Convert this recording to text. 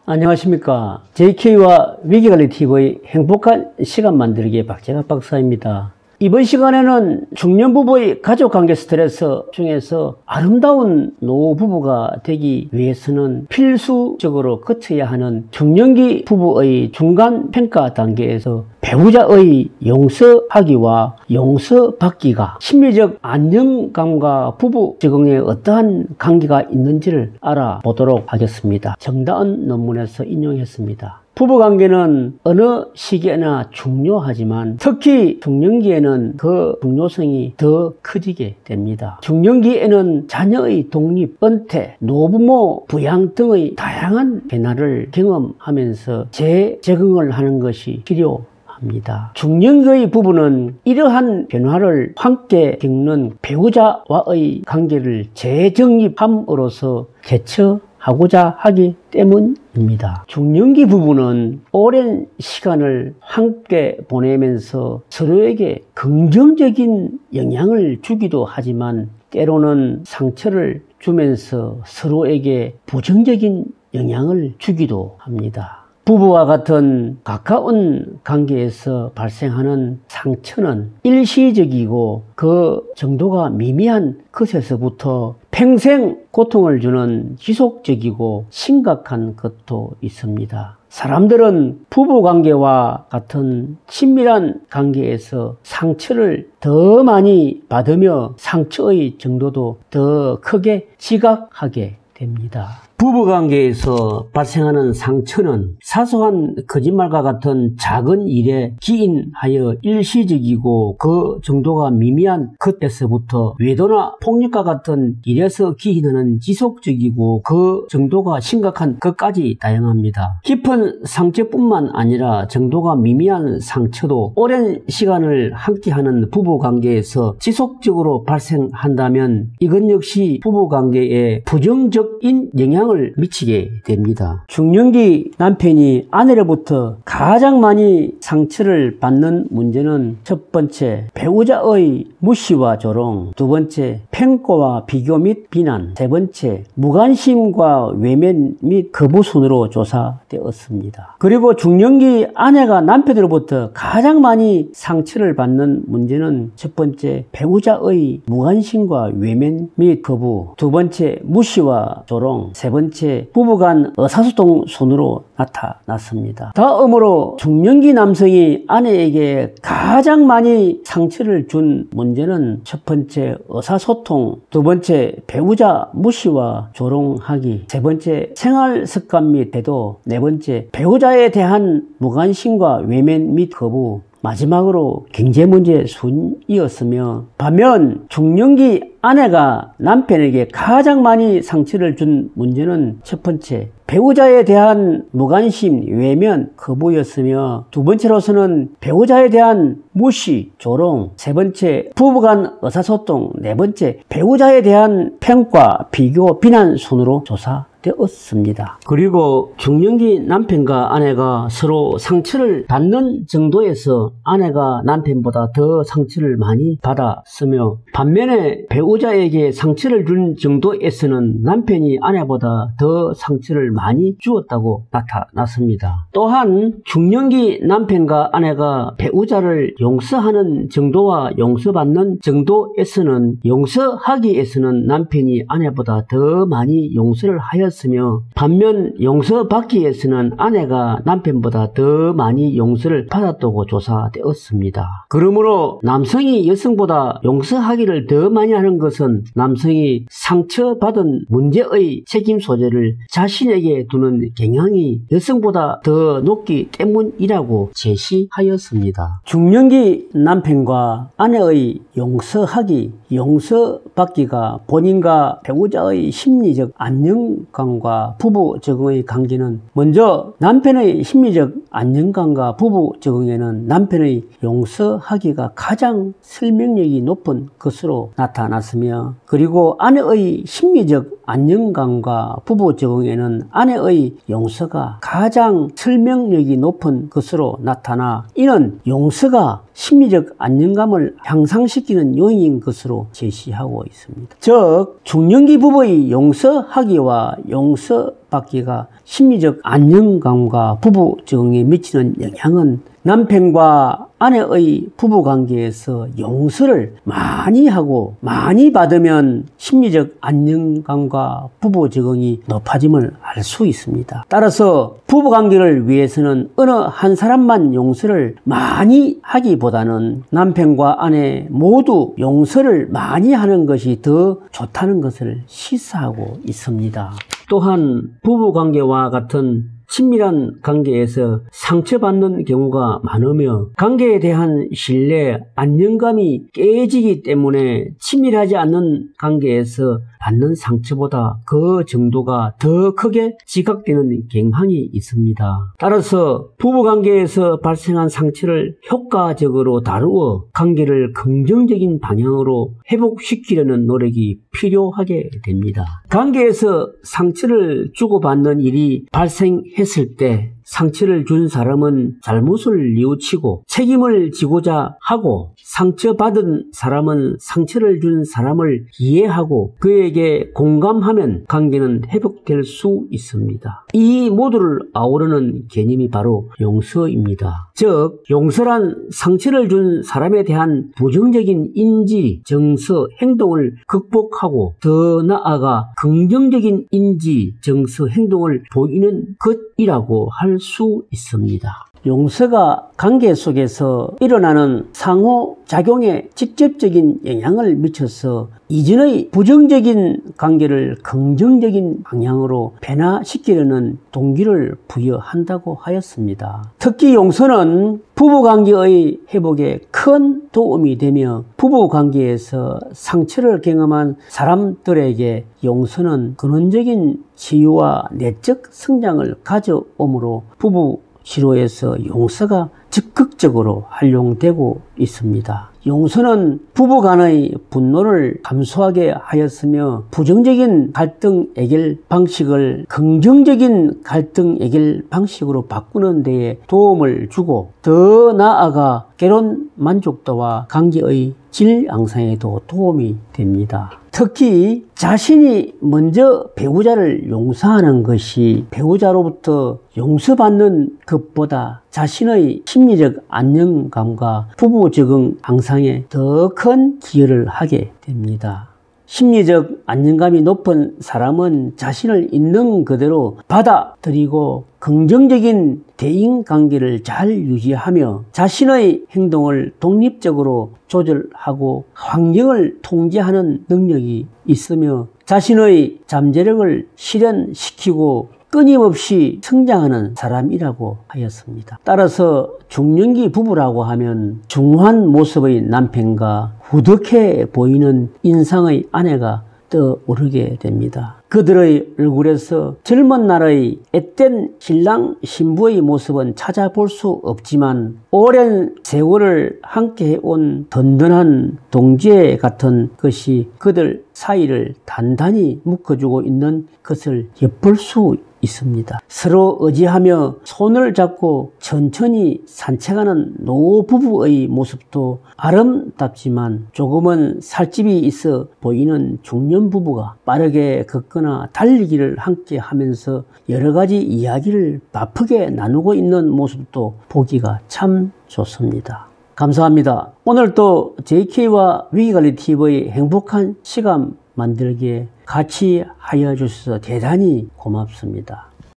안녕하십니까. JK와 위기관리TV의 행복한 시간 만들기 박재갑 박사입니다. 이번 시간에는 중년부부의 가족관계 스트레스 중에서 아름다운 노부부가 되기 위해서는 필수적으로 거쳐야 하는 중년기 부부의 중간 평가 단계에서 배우자의 용서하기와 용서받기가 심리적 안정감과 부부 적응에 어떠한 관계가 있는지를 알아보도록 하겠습니다. 정다은 논문에서 인용했습니다. 부부관계는 어느 시기에나 중요하지만 특히 중년기에는 그 중요성이 더 커지게 됩니다. 중년기에는 자녀의 독립, 은퇴, 노부모 부양 등의 다양한 변화를 경험하면서 재적응을 하는 것이 필요합니다. 중년기의 부부는 이러한 변화를 함께 겪는 배우자와의 관계를 재정립함으로써 개척하고자 하기 때문입니다. 중년기 부부는 오랜 시간을 함께 보내면서 서로에게 긍정적인 영향을 주기도 하지만 때로는 상처를 주면서 서로에게 부정적인 영향을 주기도 합니다. 부부와 같은 가까운 관계에서 발생하는 상처는 일시적이고 그 정도가 미미한 것에서부터 평생 고통을 주는 지속적이고 심각한 것도 있습니다. 사람들은 부부관계와 같은 친밀한 관계에서 상처를 더 많이 받으며 상처의 정도도 더 크게 지각하게 됩니다. 부부관계에서 발생하는 상처는 사소한 거짓말과 같은 작은 일에 기인하여 일시적이고 그 정도가 미미한 것에서부터 외도나 폭력과 같은 일에서 기인하는 지속적이고 그 정도가 심각한 것까지 다양합니다. 깊은 상처뿐만 아니라 정도가 미미한 상처도 오랜 시간을 함께하는 부부관계에서 지속적으로 발생한다면 이것 역시 부부관계에 부정적인 영향을 미치게 됩니다. 중년기 남편이 아내로부터 가장 많이 상처를 받는 문제는 첫 번째, 배우자의 무시와 조롱, 두 번째, 평가와 비교 및 비난, 세 번째, 무관심과 외면 및 거부 순으로 조사되었습니다. 그리고 중년기 아내가 남편으로부터 가장 많이 상처를 받는 문제는 첫 번째, 배우자의 무관심과 외면 및 거부, 두 번째, 무시와 조롱, 세 번째, 부부간 의사소통 순으로 나타났습니다. 다음으로 중년기 남성이 아내에게 가장 많이 상처를 준 문제는 첫 번째, 의사소통, 두 번째, 배우자 무시와 조롱하기, 세 번째, 생활 습관 및 태도, 네 번째, 배우자에 대한 무관심과 외면 및 거부, 마지막으로 경제문제 순이었으며, 반면 중년기 아내가 남편에게 가장 많이 상처를 준 문제는 첫 번째, 배우자에 대한 무관심, 외면, 거부였으며, 두 번째로서는 배우자에 대한 무시, 조롱, 세 번째, 부부간 의사소통, 네 번째, 배우자에 대한 평가, 비교, 비난 순으로 조사되었습니다. 그리고 중년기 남편과 아내가 서로 상처를 받는 정도에서 아내가 남편보다 더 상처를 많이 받았으며, 반면에 배우자에게 상처를 준 정도에서는 남편이 아내보다 더 상처를 많이 주었다고 나타났습니다. 또한 중년기 남편과 아내가 배우자를 용서하는 정도와 용서받는 정도에서는 용서하기에서는 남편이 아내보다 더 많이 용서를 하였으며, 반면 용서받기에서는 아내가 남편보다 더 많이 용서를 받았다고 조사되었습니다. 그러므로 남성이 여성보다 용서하기를 더 많이 하는 것은 남성이 상처받은 문제의 책임 소재를 자신에게 두는 경향이 여성보다 더 높기 때문이라고 제시하였습니다. 중년기 남편과 아내의 용서하기, 용서받기가 본인과 배우자의 심리적 안정감과 부부 적응의 관계는, 먼저 남편의 심리적 안정감과 부부 적응에는 남편의 용서하기가 가장 설명력이 높은 것으로 나타났으며, 그리고 아내의 심리적 안정감과 부부 적응에는 아내의 용서가 가장 설명력이 높은 것으로 나타나, 이는 용서가 심리적 안정감을 향상시키는 요인인 것으로 제시하고 있습니다. 즉 중년기 부부의 용서하기와 용서받기가 심리적 안정감과 부부 적응에 미치는 영향은 남편과 아내의 부부관계에서 용서를 많이 하고 많이 받으면 심리적 안정감과 부부 적응이 높아짐을 알 수 있습니다. 따라서 부부관계를 위해서는 어느 한 사람만 용서를 많이 하기보다는 남편과 아내 모두 용서를 많이 하는 것이 더 좋다는 것을 시사하고 있습니다. 또한 부부관계와 같은 친밀한 관계에서 상처받는 경우가 많으며 관계에 대한 신뢰, 안정감이 깨지기 때문에 친밀하지 않는 관계에서 받는 상처보다 그 정도가 더 크게 지각되는 경향이 있습니다. 따라서 부부관계에서 발생한 상처를 효과적으로 다루어 관계를 긍정적인 방향으로 회복시키려는 노력이 필요하게 됩니다. 관계에서 상처를 주고받는 일이 발생했을 때 상처를 준 사람은 잘못을 뉘우치고 책임을 지고자 하고 상처받은 사람은 상처를 준 사람을 이해하고 그에게 공감하면 관계는 회복될 수 있습니다. 이 모두를 아우르는 개념이 바로 용서입니다. 즉 용서란 상처를 준 사람에 대한 부정적인 인지, 정서, 행동을 극복하고 더 나아가 긍정적인 인지, 정서, 행동을 보이는 것이라고 할 수 있습니다. 용서가 관계 속에서 일어나는 상호작용에 직접적인 영향을 미쳐서 이전의 부정적인 관계를 긍정적인 방향으로 변화시키려는 동기를 부여한다고 하였습니다. 특히 용서는 부부관계의 회복에 큰 도움이 되며 부부관계에서 상처를 경험한 사람들에게 용서는 근원적인 치유와 내적 성장을 가져오므로 부부 치료에서 용서가 적극적으로 활용되고 있습니다. 용서는 부부간의 분노를 감소하게 하였으며 부정적인 갈등 해결 방식을 긍정적인 갈등 해결 방식으로 바꾸는 데에 도움을 주고 더 나아가 결혼 만족도와 관계의 질 향상에도 도움이 됩니다. 특히 자신이 먼저 배우자를 용서하는 것이 배우자로부터 용서받는 것보다 자신의 심리적 안정감과 부부 적응 향상에 더 큰 기여를 하게 됩니다. 심리적 안정감이 높은 사람은 자신을 있는 그대로 받아들이고 긍정적인 대인관계를 잘 유지하며 자신의 행동을 독립적으로 조절하고 환경을 통제하는 능력이 있으며 자신의 잠재력을 실현시키고 끊임없이 성장하는 사람이라고 하였습니다. 따라서 중년기 부부라고 하면 중후한 모습의 남편과 후덕해 보이는 인상의 아내가 떠오르게 됩니다. 그들의 얼굴에서 젊은 날의 앳된 신랑 신부의 모습은 찾아볼 수 없지만 오랜 세월을 함께 해온 든든한 동지애 같은 것이 그들 사이를 단단히 묶어주고 있는 것을 엿볼 수 있습니다. 서로 의지하며 손을 잡고 천천히 산책하는 노부부의 모습도 아름답지만 조금은 살집이 있어 보이는 중년 부부가 빠르게 걷거나 달리기를 함께 하면서 여러 가지 이야기를 바쁘게 나누고 있는 모습도 보기가 참 좋습니다. 감사합니다. 오늘도 JK와 위기관리TV의 행복한 시간 만들기에 같이 하여 주셔서 대단히 고맙습니다.